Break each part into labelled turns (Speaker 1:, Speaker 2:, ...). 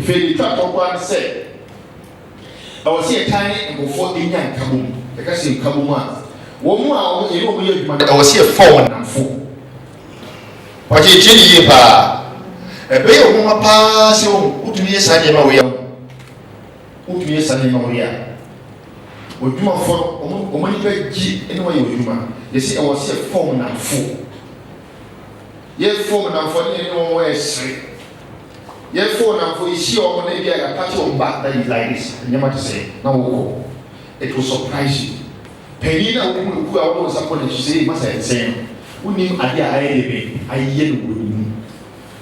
Speaker 1: If you talk to one say, I was here tiny and before the young Kabum, the Cassie Kabuma. Woman, you know, I was here 4 and 4. What you chili pa? A bay of woman pass you, who to be a Sunday Maria. Who to be a Sunday Maria. Would you want for only G anyway with you? You see, I was here 4 and 4. Yes, 4 and 4 anywhere 3. Yes, 4 and 4 is sure maybe I got touch on back that is like this. You never to say, no, it will surprise you. Penina who are always upon to say, must I say, who knew I yell with you.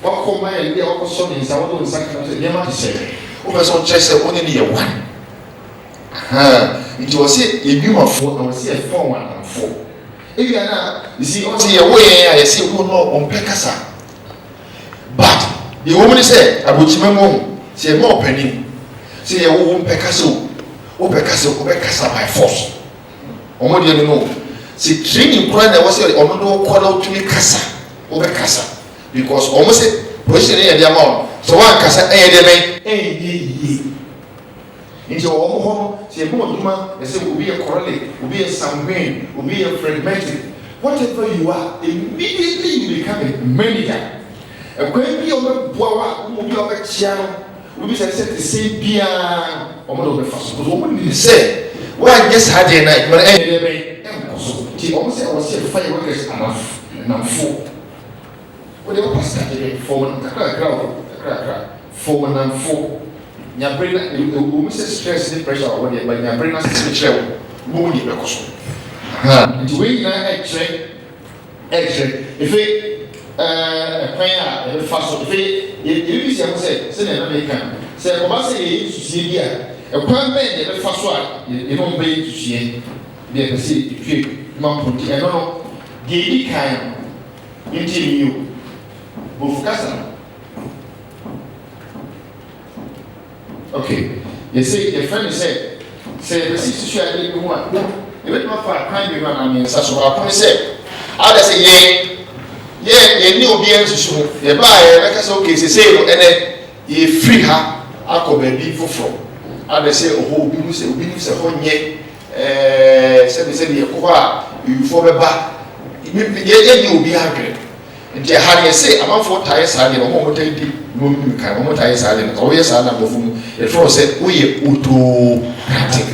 Speaker 1: What come my idea of son is our own sacrifice, never to say, over some chest only a 1. It was a beam of 4, I was here 4 and 4. If you are not, you see, only a way I see who know on Pekasa. But the woman said, I would remember, say more penny, say a woman Pecasso, or Pecasa by force. Or do you know? See, training plan that was no call out to me Casa, over Casa, because almost a person in the amount. So one Casa, into your own home, say more human, and say will be a correlate, will be a sanguine, will be a fragmented. Whatever you are, immediately you become a manager. A great deal of power will be of a channel, will be said the same beer or more of the first. Because what you say, why just had a night, but anyway, she almost said, I was here fireworkers enough, and I'm full. Whatever pastor today, 4 and a 4 and 4. Nya brain we say stress and pressure over there, but nya brain is spiritual. Mo ni be koso. Nti we na x-ray. If it plan a fast if you see am say na American. Say ko ba say e susie bia. E kwan ben de be fast so e no be susie. Bia be say tue ma ponti e no de di kan. Nti you. Bo fukasa. Okay, you see, your friend said, the sister I didn't want. You went not far, kind of run on such a way. Said, I say, you knew the answer. You buy, like us, okay, say, and then you free her, I could be from. I say, oh, you say, oh, yet, said, you for the back. You will be angry. And how you say, I'm for tires, I didn't want to take the can almost tires, I didn't always have the first said, we autocratic.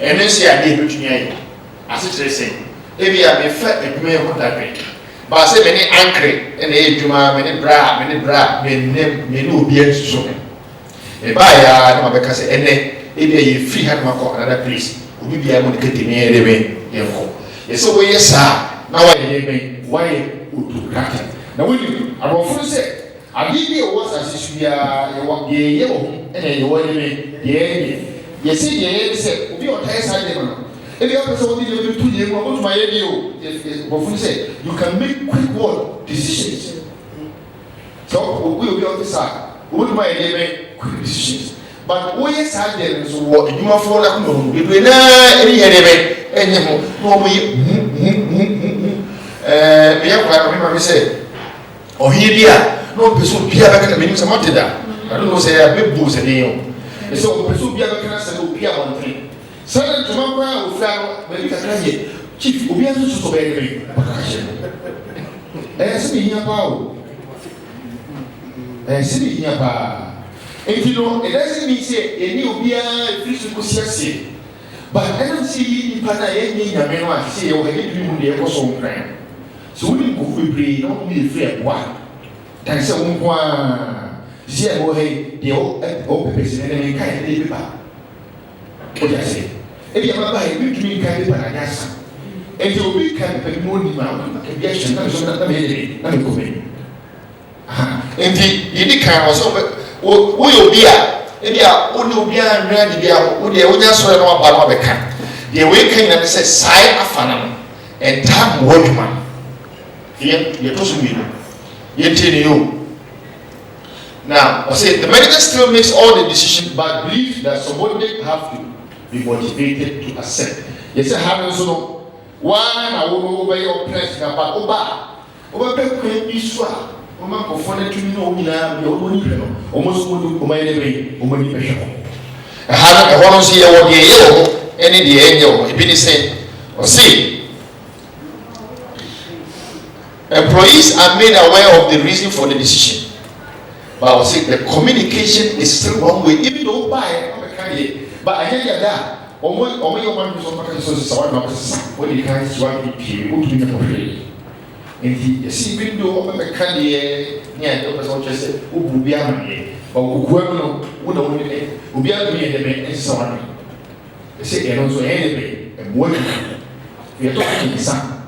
Speaker 1: And then say, I did to me. As it say, maybe I may fat and may want that way. But I say, many anchor and a juma, many bra, may no be so. A buyer, no, because and then maybe a free hand another place. We be able to get in the way. Yes, so yes, sir. Now I why autocratic. Now when you are on say, I give you what as you are and you want me, you see, you say, be on high side. If you have something to do, you want my radio. Say, you can make quick word decisions. So we will be on the side. Would my make quick decisions. But we are there, so what you are for like no, we will not any anymore. No, we have remember say, oh, here. No person be able to make some money there. I don't know say a big boost in you. So person be able to say no be one thing. Certain tomorrow we fly when we can here. Chief we be able to obey me. See here pa. See here pa. If you know it doesn't mean say any obia free to see. But I don't see in pana any nyame say o he bi mu de e so nkran. So we go free no be free one. Can say one see go hey the old person and then kind of paper. What I say? If you have a big dream kind of paper, and you will be kind of more demand, can be action, not so that made let me go in. Indeed, you can also, will be a, if you are only ready, you just saw no about the can. The awakening and says, sigh a fan and tap workman. Here, you're supposed to be. You. Now, I say the medical still makes all the decisions, but believes that somebody have to be motivated to accept. Yes, I have also one I will over your press, but over people issue Oma ko fone tumi no nyina bi o ni hwe no omo so mo o ma yele be o ma ni be hwe ko ha na e hono si ye wo de ye wo ene de enye wo ebi ni say o see employees are made aware of the reason for the decision, but I will say the communication is still one way even though by but I hear that omo yo man so maka so so na what you can is what you keep what you for free and you see even though omo be kan ye nya do person say obu bia ma ye but okuwa no wo na wo ni obi a be ye be en so one say e no so e be e mo ni we talk in some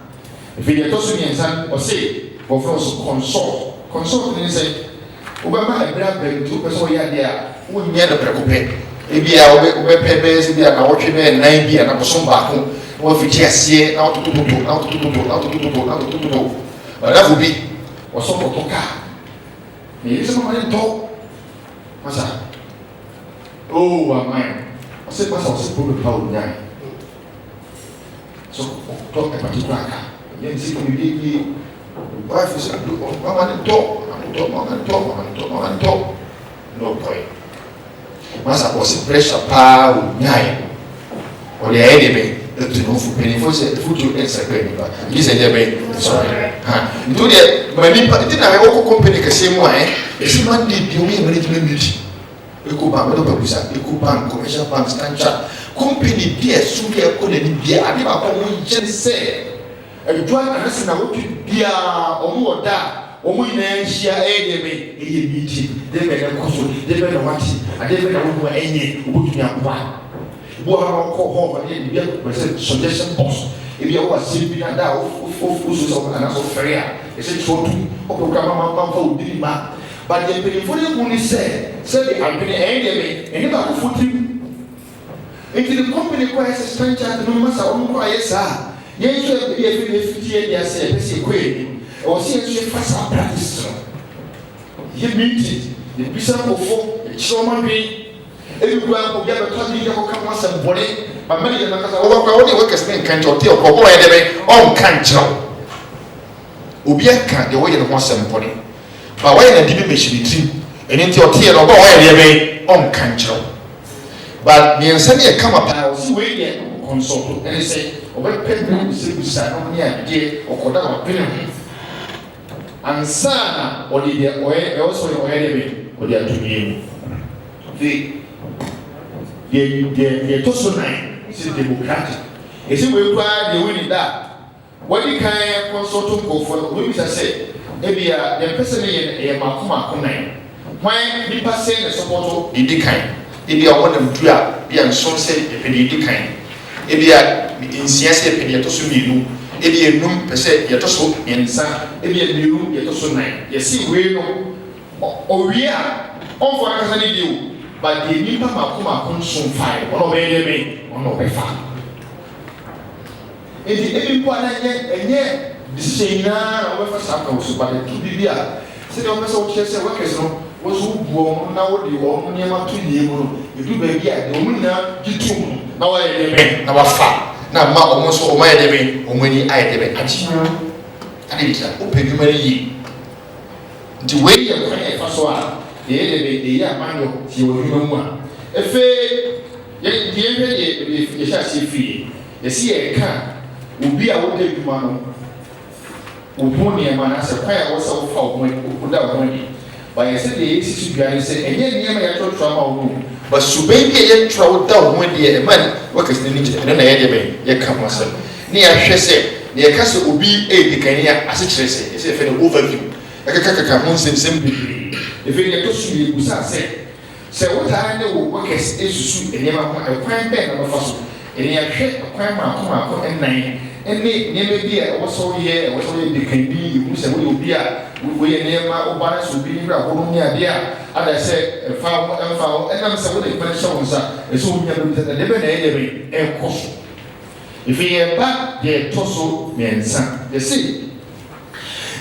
Speaker 1: if you talk to me and or say for us consult ni say obama e bra be to person ya dia wo nya do prekope ebia obe pebe bia na wotwe be nan bia na bosom ba ko wo fiti asie na otototo bada fubi wo so ko toka ni se mo ni to masa oh amen o se pasa o se po be pa o nyai so to e particular ka yen si ko bi wife is mama ni to no boy masa ko se pressure pa o nyai o le ede be to no fu peni fo se fu to extra peni ba yi se de be sorry ha ndo de ma ni pa ti na me ko company ka se mo e si man di bi o me management meeting e ko ba do ba busa e ko bank commercial bank standard company bi e su bi e ko de bi ade ba ko mo je se e do ana se na wo bia o mo oda o mo ina hia e de be e ye meeting de be na ko so de be na wati ade be na wo enye o bo tumi akwa bo ha ko ho ba de bia ko se suggestion box e bia o asi bi na da o so ana so feria e se chotu o program ma fa o diri ma but the people who say the company enemy and never put him into the company quite a stranger no matter on quiet sir yes you be 50 years say queen or see you fast practice you meet it the bishop of choma be everyone will get a totally go come once and body but many of them only workers men can't tell ko boy dey on can't tell obi aka the way you want some body but why na dibi machine trim enti o tie no go why dey be on kanchro but the answer e come up I see we dey consult and say o be pen se bisa no ni ade o koda o pen ansana o dey o also o dey be o dey atumi the to so nine is democratic e say we kwa dey win that what the kind consult ko for we say ebia the person ye makoma konan when nipa say the support edikan ebia wonam dua bia nso say epedi edikan ebia insia say epedi to so mienu ebia num pese ye to so ensa ebia mienu ye to so nan ye si we no owia on for aka ni dio but the nipa makoma kon so fine ono be dey me ono be fa ebi po na enye decision na o be fa sa ka o so ba de bibia se de o be so o chese workers no wo so buo na wo de wo ni ma to ni mu no edu ba bia de o mu na gitum na wa ye be na wa fa na ma o mo so o ma ye de be o mo ni aye de be achi ani bisa o pe dwuma yi nti we ye ko e fa so a de de be ya manyo ti wo dwuma mu a efe ye ye sha si fi ye si ye ka obi a wo de dwuma no oboni ema na se kwa ya wo se wo fa wo da wo ni ba ye se de esi bia ni se enye niam ya to trauma wo ba subai bi ye tra wo da wo ni e man wo ka se ni je na ye de be ye ka mo se ni ya hwe se ni ye ka se obi e di kan ya ase kire se e se fe no overview ka mo sem bi e fe ye to su ye gusa se wo ta ne wo ka se esusu enye ma ko e kwan be na ba fa so enye ya hwe kwan ma ko ennan ene niam bi a wo so ye de kan bi wo se wo obi a wo ye niam o ba na so bi ni ra ho ni ade a ada se fa wo enam se wo de pan show nsa e so wo nya bi de be na ye be e koso if ye ba de toso mensa ye see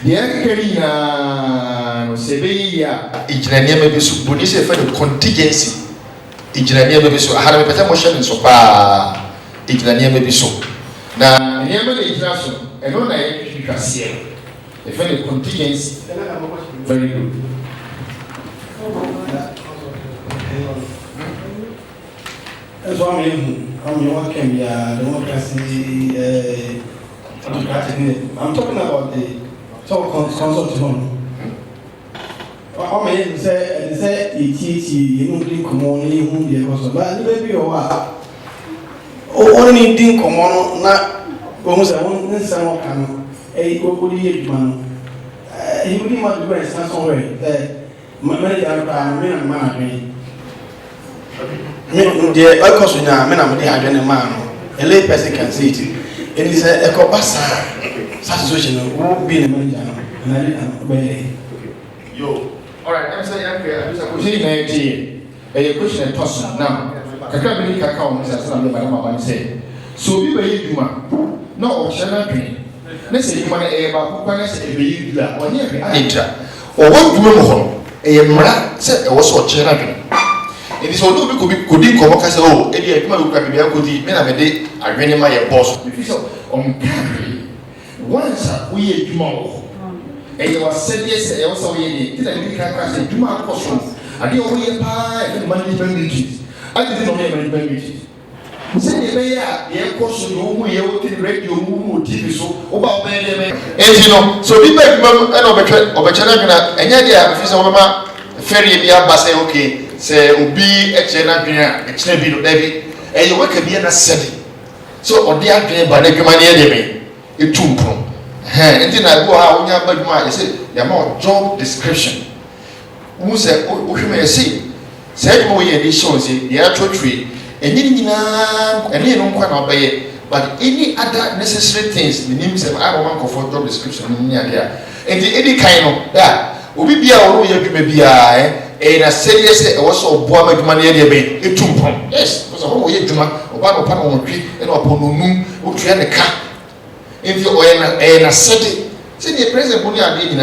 Speaker 1: de akari na no se be ya igina niam bi so boni se fa de contingency igina niam bi so ahara me pata mo hye nso pa igina niam bi so na niam na igina so eno na ye hwehwase e fa de contingency Very good.
Speaker 2: That's why I'm working democracy. I'm talking about the talk consulting. I'm say it's you know the community who they also, but maybe you are only doing common na almost one some can a go man. He would not be very somewhere. Manager man. The alcohol now, men are the man. A lay person can see it. It is a copasa situation won't be a manager.
Speaker 1: Yo, all right, I'm saying, a question and toss now. Kakabini Kakao, Mr. Madame say. So we were you, no, Shana Green. Let's say you want to about who can say a baby or near the or what woman, a mara said, also Shana. It is although we could be convoced, oh, Eddie, I could be a good men of a day, I ran my boss. If you saw on carry once we a tomorrow. And you was said yes, I also did I make a do my costume. I did only a pie and management meetings. I didn't know management meetings. Say the mayor, the costume, who you would radio, who TV so about Benjamin. And you know, so we make and over China, and yet, if you saw ferry, be up, say, okay. Say ubi echena dwena echena bi no dabi e yo waka bi na sedi so odi adwen ba na dwuma ne de me etumpro enti na go ha onya badwuma e say ya ma job description mu say o hweme e say mo ye di show say ya twotwe enyi nyina ene no nkwa na obaye but any other necessary things the name say I want comfort job description ni ade enti edi kan no da obi bia o ye dwuma bia and I said yes, I was so boy my money at the etumpon. Yes, because of what Juma, or one upon tree, and upon noon, who train the car. If you are in a city, say the present money I did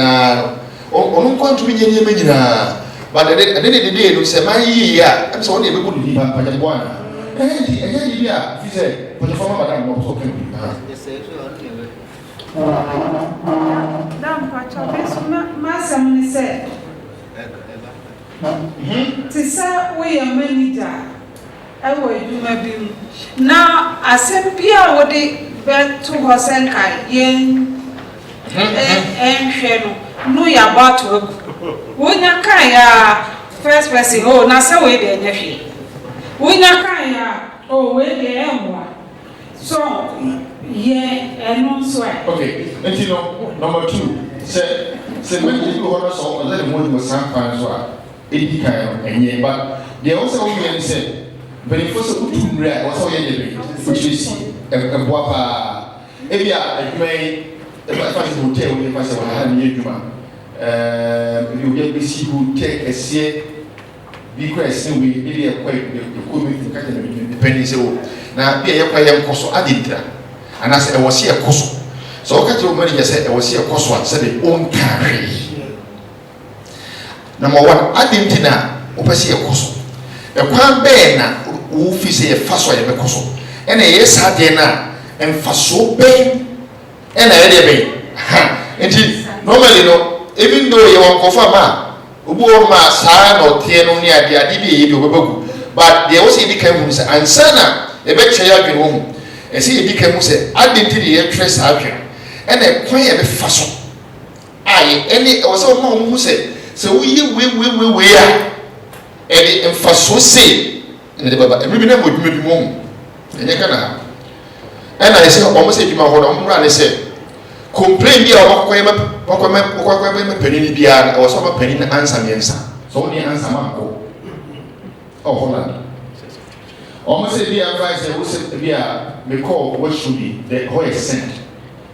Speaker 1: or no point to be any millionaire. But I did the day, you say, my year, I'm so able to leave up by one. And he said, but the former madam was talking.
Speaker 3: Master said. Tisa we are manager. I will do my bill. Now, I sent Pia what they bet to Hosenka, yen and Sheno. No, you're about to work. When you kaya first person, oh, Nasa way there, nephew. When you kaya, oh, where the M1. So, yeah, and no sweat.
Speaker 1: Okay, and you know, number two, say, when you go on us all, let him with some kind of but they also say, but if was a good rare, also which is a guapa. Ebia, I may, if I find hotel, if I say, I have a you get busy who take a seat, because we really are quite the penny. So now, be a quiet cost, I did that, and I said, I was here a cost. So, I can't remember, said, I was here a cost one, said, they own carry. Number one, I didn't know opposite a cost. A quan bena who fish a fast way of a cost. And a yes, I dinner and fast so big and a day. Indeed, normally, no, even though you want confirm, Uboma, San or Tiano near the Adibi, but they also became and Sana, a better child home. And see, it became I didn't the actress action and a quiet fast. I any was so long who said. So we are and for so say and the Baba every name would be mom and you can have and I say almost a human hold on run. I said complain me about what penny beard or some penny answer me answer. So only answer Marco. Oh Holland. Almost a dear advice I will say we call what should be the whole sent.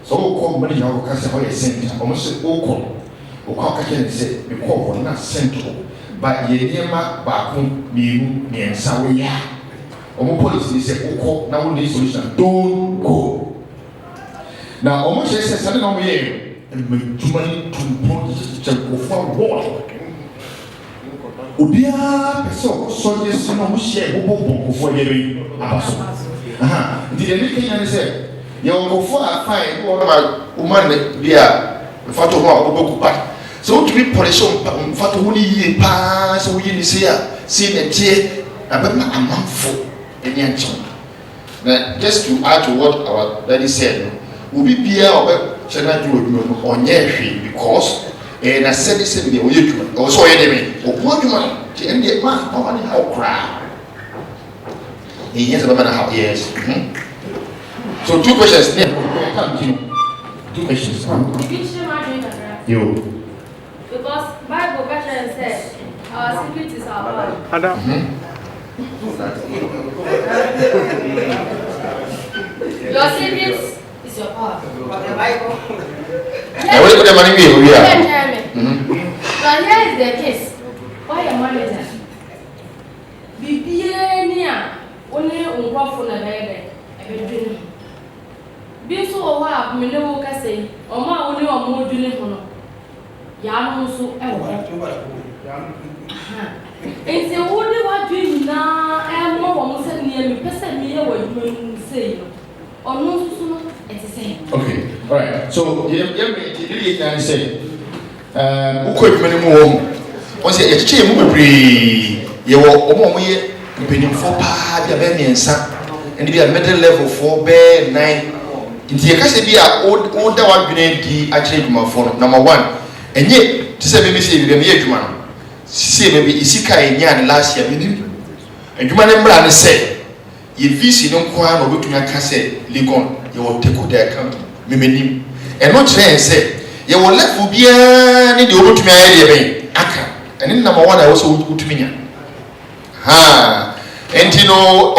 Speaker 1: So call money now because the whole sent almost all call. Okaka say the call for not central, but Yema Bakum Miu Niensawa. Omo police say Oko now the solution don't go. Now almost says something on me and too many to for war. Ubia so yes no share bobo for you abaso. Did any Kenyan say you go for a fine or my woman there. The photo of Bobo. So to be polish on Fatu Wuni pass, we in see a tear, a month in Yanchon. Just to add to what our daddy said, will be Pierre or China on Yeshi because and I said this in the Uyuman, also enemy, or what you want to end the man, how many how crowd. He has about how years. So, 2 questions. Two questions. You.
Speaker 4: Because Bible version says our secret is our power. Your secret is your power. The Bible.
Speaker 1: I will put the money here.
Speaker 4: But here is the case. Why your manager? Bibiania only unquaffle a baby. Be so hard, me no can say, or my only or more doing Yam so it's the only one doing now. I am more almost near me, person me what you say. Or no sooner, it's the same.
Speaker 1: Okay, all right. So, you can say, who could many more? Was it a chain movie? You were almost penny for pa, the baby and son, and be a middle level for bear 9. In the case be a older one being actually my phone, number 1. And yet, to say maybe say you may man. See maybe Isika in Yan last year, and you man say, if you see no quan or to your cassette, Ligon, you will take out their account, Miminim. And not say, you will let for be any over to my area, Aka, and in number 1 I also would to me. Ha, and you know,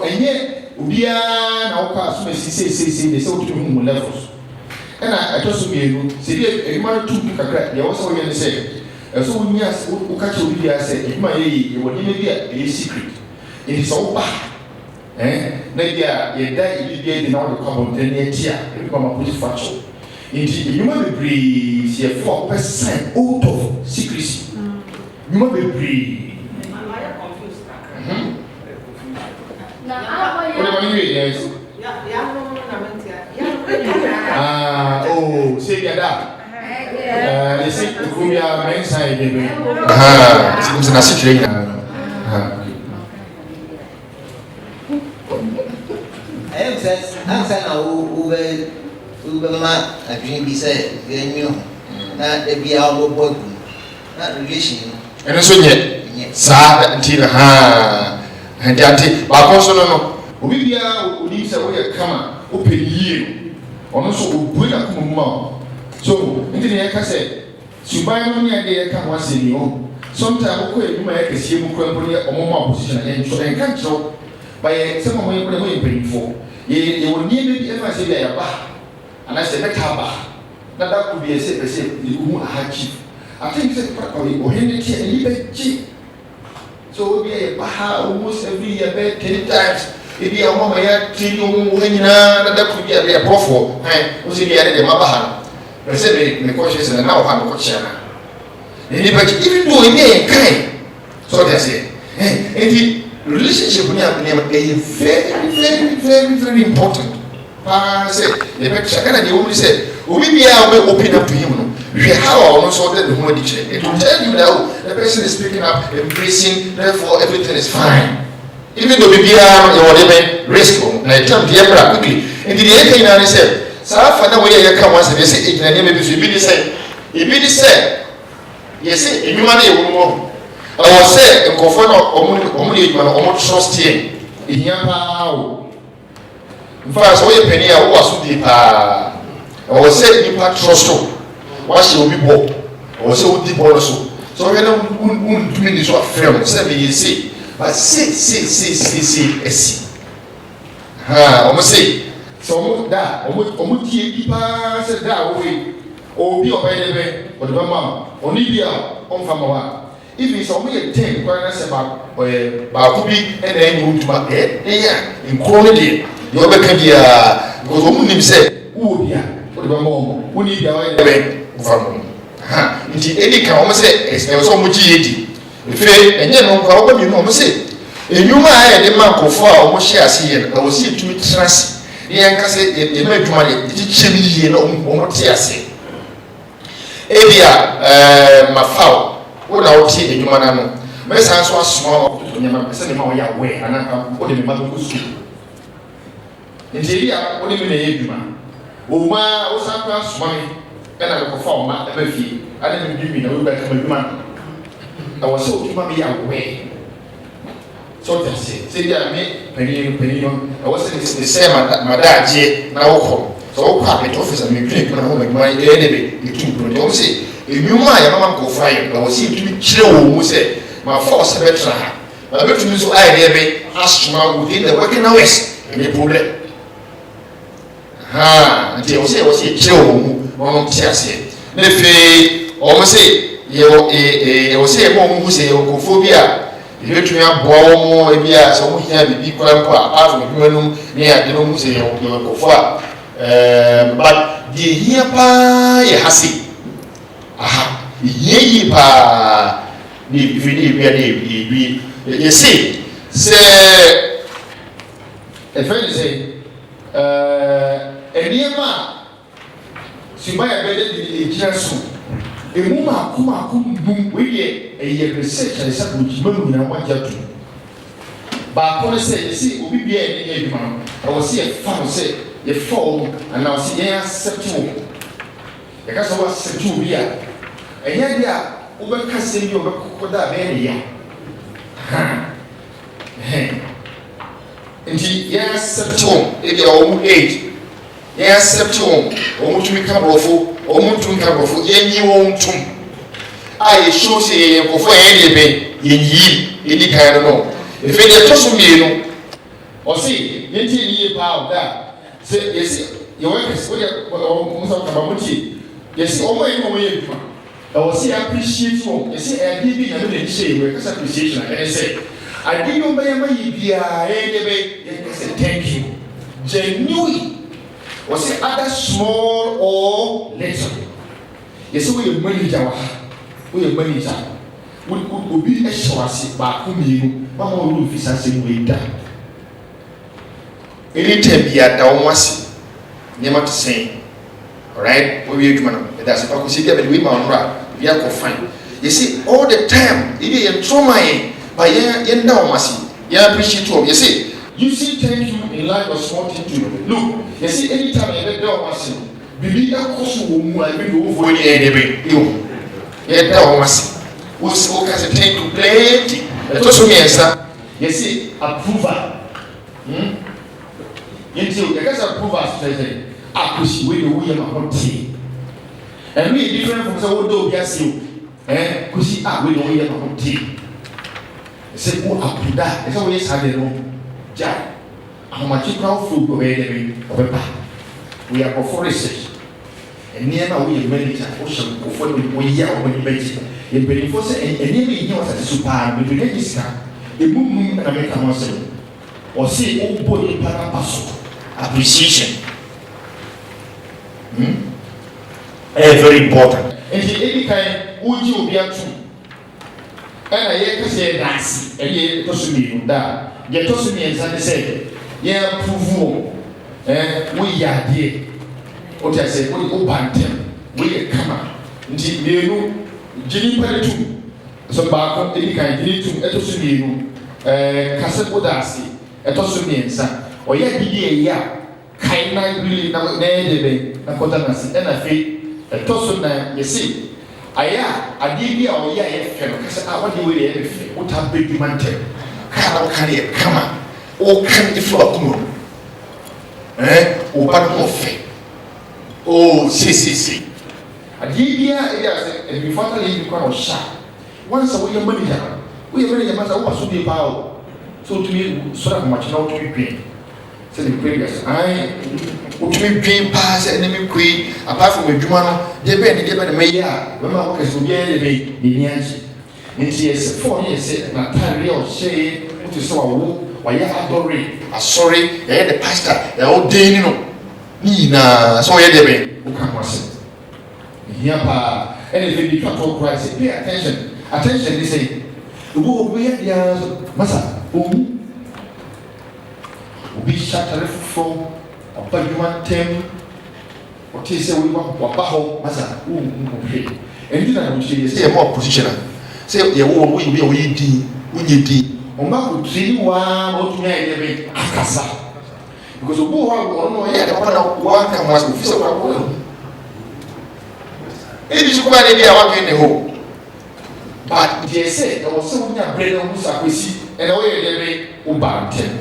Speaker 1: and yet, Ubia, our class, say, they sold to whom levels. And I just be able to say, a man took a crack. They also going to say, so when yes, who catch you, I said, if my you will never get a secret. It is all bad. Maybe a day in all the common 10 years, you become a police factual. Indeed, you might breathe 4% out of secrecy. You might breathe.
Speaker 4: I'm confused.
Speaker 1: What do you mean? Oh, say that. You see, who you are mentioned, it's a situation.
Speaker 5: I'm saying, Uberman, a dream be said, you know, not the be our boy, not relation.
Speaker 1: And so yet, sad until and Yanti, but also no. We are leaves away a camera, open you, or also bring a mom. So, into the Eka said, Subai only a day can once in you. Sometimes you might see you crumble or more position and can't show by some way when we bring for. You will need it ever say they are back, and I said, let her back. That could be a safe, you who are chief. I think it's practically or any cheap. So we are almost every year, 10 times. If you are home, I had to that could be a profile. I was in the other Mabahan. I said, the questions and now I'm a channel. Even though he may kind, so that's it. And the relationship with him is very important. I said, the Mexican, the only said, we are open up to him. We have our so that the whole dictionary. It will tell you that the person is picking up, embracing, therefore everything is fine. Even though we are whatever risk, and I tell the emperor quickly. And the other said, Sarah, find way you come once and they say, it may be said. If it is said, yes, if you money will I was said, and confirm only trust him. In Yamao. In fact, so a penny, I was deep. I was said, you trust you. Why she will be born, or so deep also. So I don't do this what film, 7 years see, but see. Almost say, so that, almost keep us that way, or be obeyed, or the mamma, or Libya, on Famawa. If it's only a 10, quite about Bakubi and then you to my head, in quality, you ever can be because woman said, who be or the mamma, who need the from any can almost say, there was so much eating. If and yet, no problem, you know, say, and you might have the man go far almost shares here, I will see to me trust. The anchor said, they made money, it's chimney, and almost say. ebia mafao wo na wo ti edwuma na no me san so asoma wo to nyama se ne ma wo ya we anaka wo de me ma go school nti ebia wo de me na edwuma wo ma wo san kwa asoma me ena ko fa wo ma e ba fi ade me dwumi na wo ba ka edwuma na wo se edwuma me ya we so that say dia me penino na wo se ne se madaje na wo ko so wo kwa me officer me drink na ho me ma e de be etu pro de wo se enyuma ya mama ko fire na wo se etu kire wo mu se my force betra ha but between so I dey asthma within the working hours any problem until we say chill mo tiase na fe o mo say ye o say mo mu say o phobia ye between aboa mo e bia so mo hia bibi kwala mpo apart from humanum ne ya de no mu say o fo but the here pa ye hasi ye pa ni vini bia ni you see say a friend say eniema simaya bede di ejiasu emuma kuma kumbum we ye research and say ojimanu na wajatu ba ko say see obi bia ni eduma I was see a fan say ye form and now see ye accept you e ka so accept you bia enya dia ubeka sembi obekokoda be ya nti ya accept ebi o mu age ya accept o mu tumi ka brofo yenyi wo ntum ai show se ye kofo ye be yenyi edi kan no efe de toso mienu o si yenti ni pa o da se yesi ye work is o mu sa ka bamuti yesi o mo ye duma I was see appreciate you. You see, I give you a little shade where it's appreciation. I say, I give you thank you. Genuinely. Was it other small or little? You see, we are manager. We could be a show back home. You, Mamma will be something we done. Anytime you are down, was never to say. Alright, we will do that's if I could see that we we are fine. You see, all the time, even in trauma, by yen down, must you appreciate you. You see, thank you in life was wanting to look. You see, anytime I get down, must believe that course will move. I will go for any enemy. You, yet down, must who spoke as a thank you plenty. That also means that you see, approval. You see, the guys approval say, appreciate the way I'm about to. And we different from so do yes you kusi we don't hear about tea. Say go up to that. So we had no ja. How much crowd food go we are for research. And near now we manage ocean for we are when you mention. In before say and nearly was a super with the the moon and American muscle. Or say oh body parapasso appreciation. Very important. And the kind would you be up to? And I hear say that's a year to me that get to me and say, yeah, prove we are dear. What I said, we open them, we come up. Indeed, you Jimmy Padu, so back any kind to Etosumino, Casapodasi, Etosumien, or yet the kind really never name, Nakotanasi, and I feel. A toss na you see. Aya, a DB or ya, because I want you to what have big mantel. How can you come? Oh, can you flock? Oh, but off. Oh, see. A DB, and before the lady become sharp. Once a week, money down. We are very much over so deep out. So to me, so much now to be paid. Said the previous. Utumi dream pass enemy queen apart from a Jumano, they been the mayor, when my workers will be the answer. And she is 4 years said, Natalia or say, what is so a woo, why you are sorry, they had the pastor, the old day, you know. Nina, so yeah, they who can was it. Here, and if you can't talk right, say, pay attention, they say, the woo be at the massa, boom. Be shut a little from. But you want them what is a wabaho, Massa, who pay. And you know, she say more positioner. Say, you will be when you did. Oma would see one or two men Akasa. Because the boy won't know one can was physical. It is quite a day I walk in the hole. But they said there was so many bread on Musakwisi and away they Ubanten.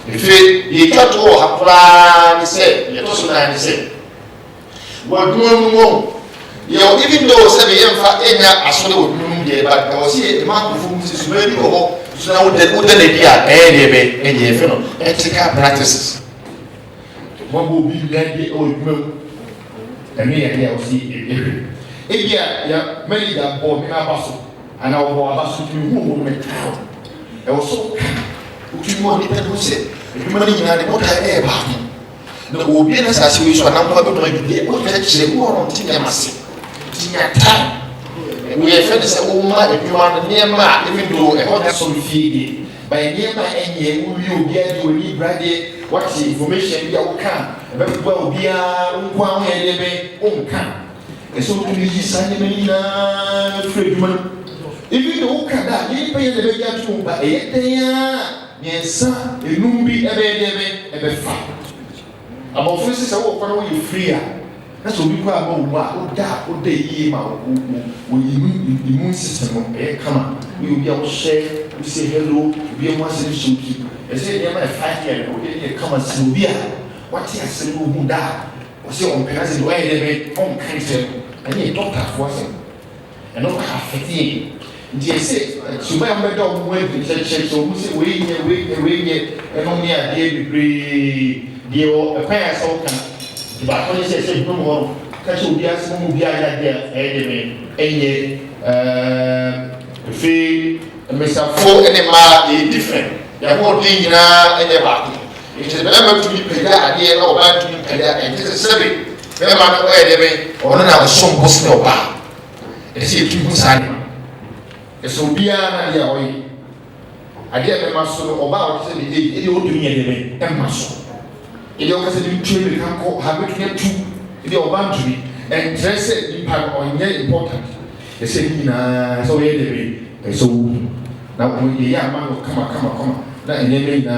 Speaker 1: If you got to have plan, he said, you also nine said. What do you know? Even though 7 a.m. for any as well would noon there, but I was here, the man who is very low, so now the idea, and the ethical practices. One will be that old milk, and me and I will see it. Yeah, many that bought me a bustle. And I was to whom went down. I was so which you want to say, if you money in what I ever. No, will be an assassination. I'm not going to be able to say, who are on Tinamasi. Tina time. We have fed us a woman if you are near my, even though a hot so feed by near my end, you get you need ready. What the information you can. Very well be a one head can. And so to me, Sandy Freedman. If you don't come back, you pay the big room, but yes, sir, you know be a fat. I'm officers are all you freer. That's what we call what that would they immune system come on. We will be able to share, we say hello, we are once in the shoot. I say, yeah, my 5 years, come and see what he has said, who died. Was your own parents in way they made home cancer, and he doctor for him. And not half fatigue. Say, so my dog went to church, so we say, wait, and only a day degree, dear, a pair so can. But when he says, no more, catch you be as one will be there, and fee, Mr. Four and a man different. They are more thing in a back. It is better to be paid at the end of bad to be paid, and it is a serving. Remember where they may, or now some was no bar. It is a two sign. So be an idea. I get a muscle about it ought to be a muscle. It always a trade can call habit two in the boundary and dress it in part on very important. They say, so yeah, so now when the young man will come, that in a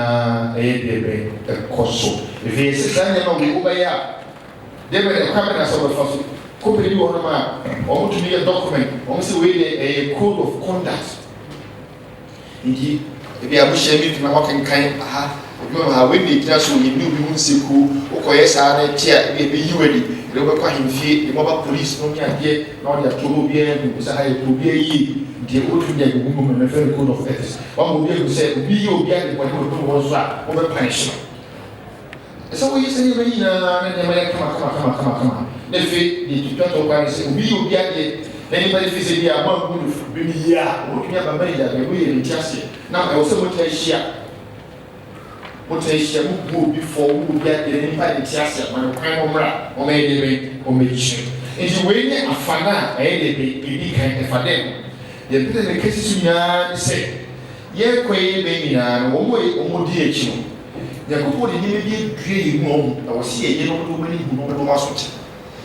Speaker 1: cost so. If he is a son, we over here. They were coming as of the first. Company or to be a document, also a code of conduct. Indeed, if you are wishing to walking kind, you are windy, just when you knew Siku, or Koyesa, chair, maybe you ready. They were quite in fear, the mobile police, no idea, nor their Tobian, who was a high to be a ye, the old woman, a very code of ethics. One will be able to say, be you again, what you do was that, over punishment. So we say, come on. The fate, the tutor say, we will get it. Anybody visit the amount of be here, looking at a man that we will just now. I also want to share what I share move before we will get the anybody just when I'm or maybe or mission. And you wait a fana, a kind of for them. The cases you say, yeah, quay baby, one way or more dear children. They could put in immediate dream home. I was here, you know, many who know what.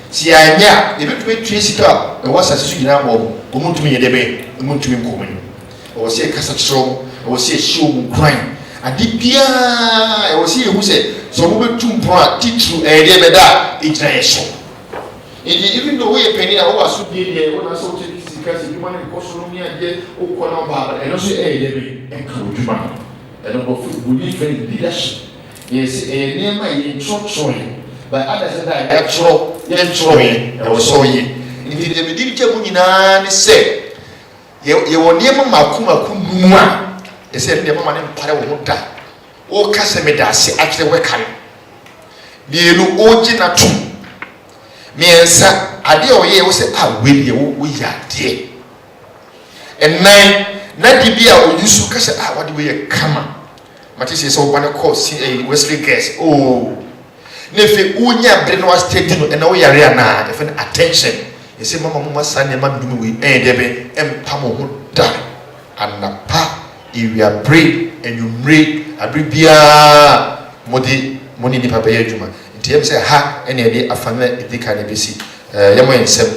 Speaker 1: See, I am the between Tracy Cup, the was a sweet number, who moved to me a debate, who moved to me coming. I was here, Cassa Strong, I was here, show crying. I did Pia, I was here who said, so we were too proud, teach you a debeda, international. Even though we are penny, I was be there when I saw this because you want to go me again, or call on and also a debate, and come to man. I don't know if we need very leadership. Yes, a near my short but others that I actual young showing, I was so ye. Indeed, the Mediterranean said, you were near Makuma Kumuma. They said, the woman in Paramuta. O Casamedasi actually were coming. The Ojina too. Me and Sir, I dear ye was a will we are dear. And nine, Nadibia will use to catch out what we come. Matisse is one of course, a Wesley guest. Oh. Nefe unya brain was taken and now you are now if an attention. You say, Mamma, son, and man, do we debe and pamo die. And the pa, if you are brave and you break a bribia modi money in Papa Juma. nti yɛm sɛ ha ɛne ɛde afa no ɛdi ka ne bɛsi yɛmɔ yɛn nsɛm